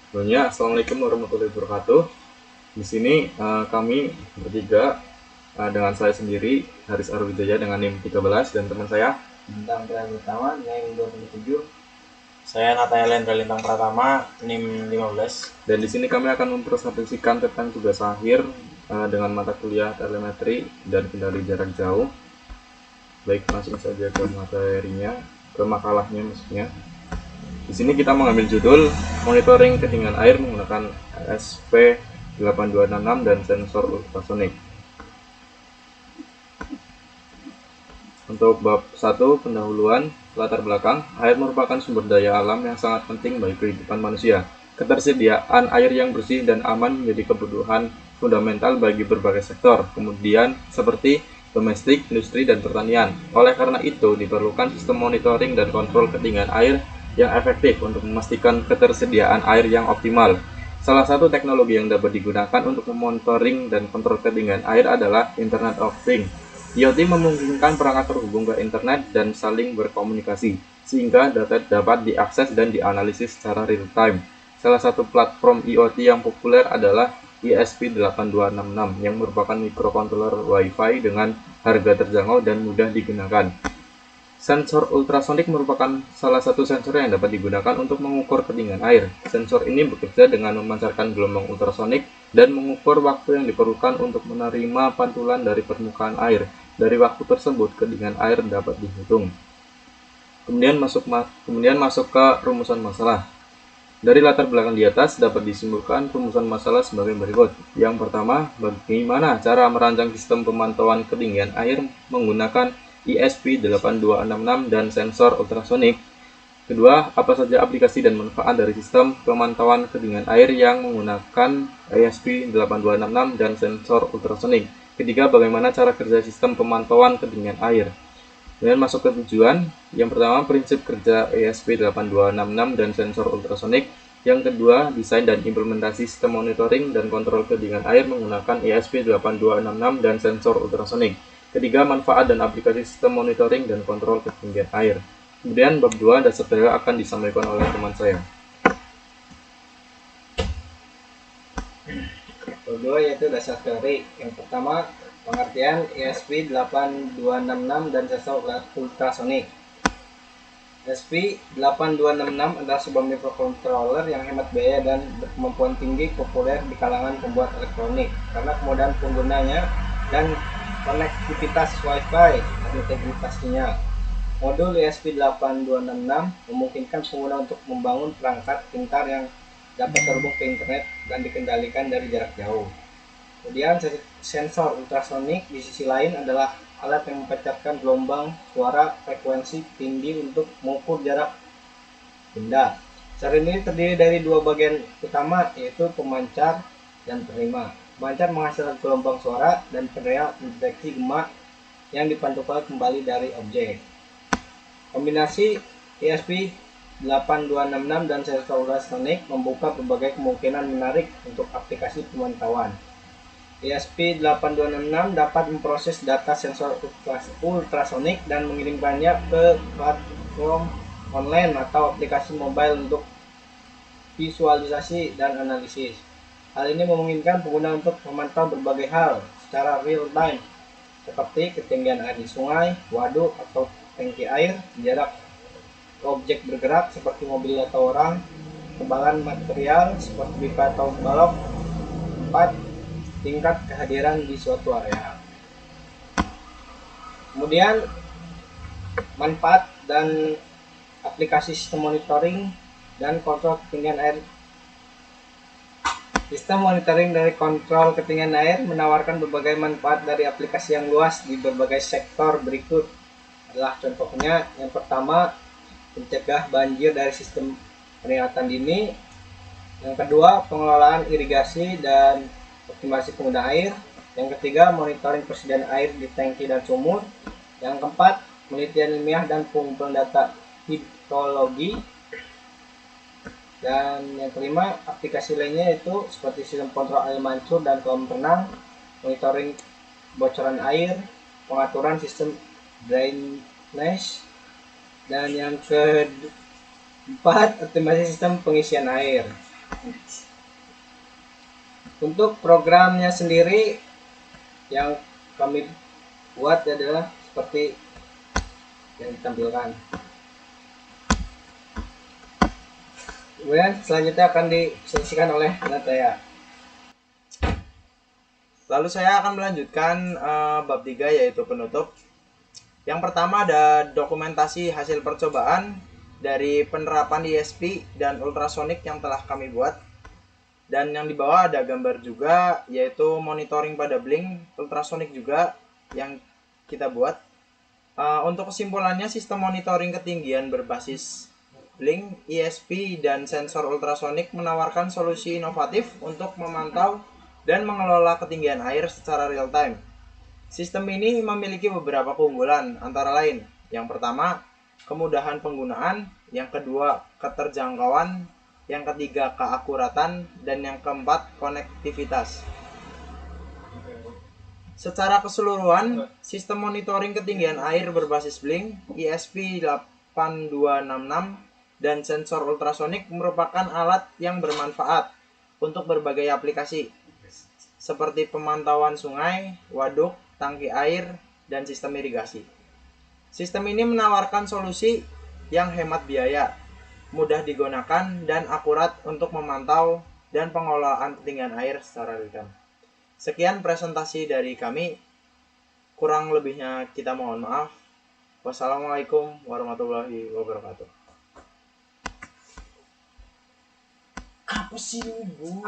Sebelumnya, Assalamualaikum warahmatullahi wabarakatuh. Di sini kami bertiga dengan saya sendiri, Haris Arwijaya dengan NIM 13 dan teman saya. Bintang Pratama NIM 27. Saya Nataya Lendra Lintang Pratama NIM 15. Dan di sini kami akan mempresentasikan tentang tugas akhir dengan mata kuliah telemetri dan kendali jarak jauh. Baik, langsung saja ke materinya, ke makalahnya maksudnya. Di sini kita mengambil judul monitoring ketinggian air menggunakan ESP8266 dan sensor ultrasonik. Untuk bab 1, pendahuluan, latar belakang, air merupakan sumber daya alam yang sangat penting bagi kehidupan manusia. Ketersediaan air yang bersih dan aman menjadi kebutuhan fundamental bagi berbagai sektor, kemudian seperti domestik, industri, dan pertanian. Oleh karena itu, diperlukan sistem monitoring dan kontrol ketinggian air yang efektif untuk memastikan ketersediaan air yang optimal. Salah satu teknologi yang dapat digunakan untuk memonitoring dan kontrol ketinggian air adalah Internet of Things. IoT memungkinkan perangkat terhubung ke internet dan saling berkomunikasi, sehingga data dapat diakses dan dianalisis secara real-time. Salah satu platform IoT yang populer adalah ESP8266 yang merupakan microcontroller Wi-Fi dengan harga terjangkau dan mudah digunakan. Sensor ultrasonik merupakan salah satu sensor yang dapat digunakan untuk mengukur ketinggian air. Sensor ini bekerja dengan memancarkan gelombang ultrasonik dan mengukur waktu yang diperlukan untuk menerima pantulan dari permukaan air. Dari waktu tersebut, ketinggian air dapat dihitung. Kemudian masuk ke rumusan masalah. Dari latar belakang di atas dapat disimpulkan rumusan masalah sebagai berikut. Yang pertama, bagaimana cara merancang sistem pemantauan ketinggian air menggunakan ESP8266 dan sensor ultrasonik. Kedua, apa saja aplikasi dan manfaat dari sistem pemantauan ketinggian air yang menggunakan ESP8266 dan sensor ultrasonik. Ketiga, bagaimana cara kerja sistem pemantauan ketinggian air. Kemudian masuk ke tujuan. Yang pertama, prinsip kerja ESP8266 dan sensor ultrasonik. Yang kedua, desain dan implementasi sistem monitoring dan kontrol ketinggian air menggunakan ESP8266 dan sensor ultrasonik. Ketiga, manfaat dan aplikasi sistem monitoring dan kontrol ketinggian air. Kemudian bab 2, dasar teori akan disampaikan oleh teman saya. Bab 2 yaitu dasar teori. Yang pertama, pengertian ESP8266 dan sensor ultrasonik. ESP8266 adalah sebuah microcontroller yang hemat biaya dan berkemampuan tinggi, populer di kalangan pembuat elektronik karena kemudahan penggunanya dan konektivitas Wi-Fi dan integritasnya. Modul ESP8266 memungkinkan pengguna untuk membangun perangkat pintar yang dapat terhubung ke internet dan dikendalikan dari jarak jauh. Kemudian sensor ultrasonik di sisi lain adalah alat yang memancarkan gelombang suara frekuensi tinggi untuk mengukur jarak benda. Sensor ini terdiri dari dua bagian utama, yaitu pemancar dan penerima. Pemancar menghasilkan gelombang suara dan penerima mendeteksi gema yang dipantulkan kembali dari objek. Kombinasi ESP8266 dan sensor ultrasonik membuka berbagai kemungkinan menarik untuk aplikasi pemantauan. ESP8266 dapat memproses data sensor ultrasonik dan mengirimkannya ke platform online atau aplikasi mobile untuk visualisasi dan analisis. Hal ini memungkinkan pengguna untuk memantau berbagai hal secara real time, seperti ketinggian air di sungai, waduk, atau tangki air, jarak objek bergerak seperti mobil atau orang, ketebalan material seperti pipa atau balok. 4. Tingkat kehadiran di suatu area. Kemudian manfaat dan aplikasi sistem monitoring dan kontrol ketinggian air. Sistem monitoring dari kontrol ketinggian air menawarkan berbagai manfaat dari aplikasi yang luas di berbagai sektor. Berikut adalah contohnya. Yang pertama, mencegah banjir dari sistem peringatan dini. Yang kedua, pengelolaan irigasi dan optimasi penggunaan air. Yang ketiga, monitoring persediaan air di tangki dan sumur. Yang keempat, penelitian ilmiah dan pengumpulan data hidrologi. Dan yang kelima, aplikasi lainnya itu seperti sistem kontrol air mancur dan kolam renang, monitoring bocoran air, pengaturan sistem drainage, dan yang keempat, optimasi sistem pengisian air. Untuk programnya sendiri yang kami buat adalah seperti yang ditampilkan. Kemudian selanjutnya akan disaksikan oleh Nataya. Lalu saya akan melanjutkan bab 3 yaitu penutup. Yang pertama ada dokumentasi hasil percobaan dari penerapan ESP dan ultrasonik yang telah kami buat. Dan yang di bawah ada gambar juga yaitu monitoring pada blink ultrasonik juga yang kita buat. Untuk kesimpulannya, sistem monitoring ketinggian berbasis blink, ESP, dan sensor ultrasonik menawarkan solusi inovatif untuk memantau dan mengelola ketinggian air secara real time. Sistem ini memiliki beberapa keunggulan, antara lain, yang pertama, kemudahan penggunaan, yang kedua, keterjangkauan, yang ketiga, keakuratan, dan yang keempat, konektivitas. Secara keseluruhan, sistem monitoring ketinggian air berbasis blink, ESP 8266, dan sensor ultrasonik merupakan alat yang bermanfaat untuk berbagai aplikasi, seperti pemantauan sungai, waduk, tangki air, dan sistem irigasi. Sistem ini menawarkan solusi yang hemat biaya, mudah digunakan, dan akurat untuk memantau dan pengelolaan ketinggian air secara real time. Sekian presentasi dari kami. Kurang lebihnya kita mohon maaf. Wassalamualaikum warahmatullahi wabarakatuh. Apa sih ini, Bu?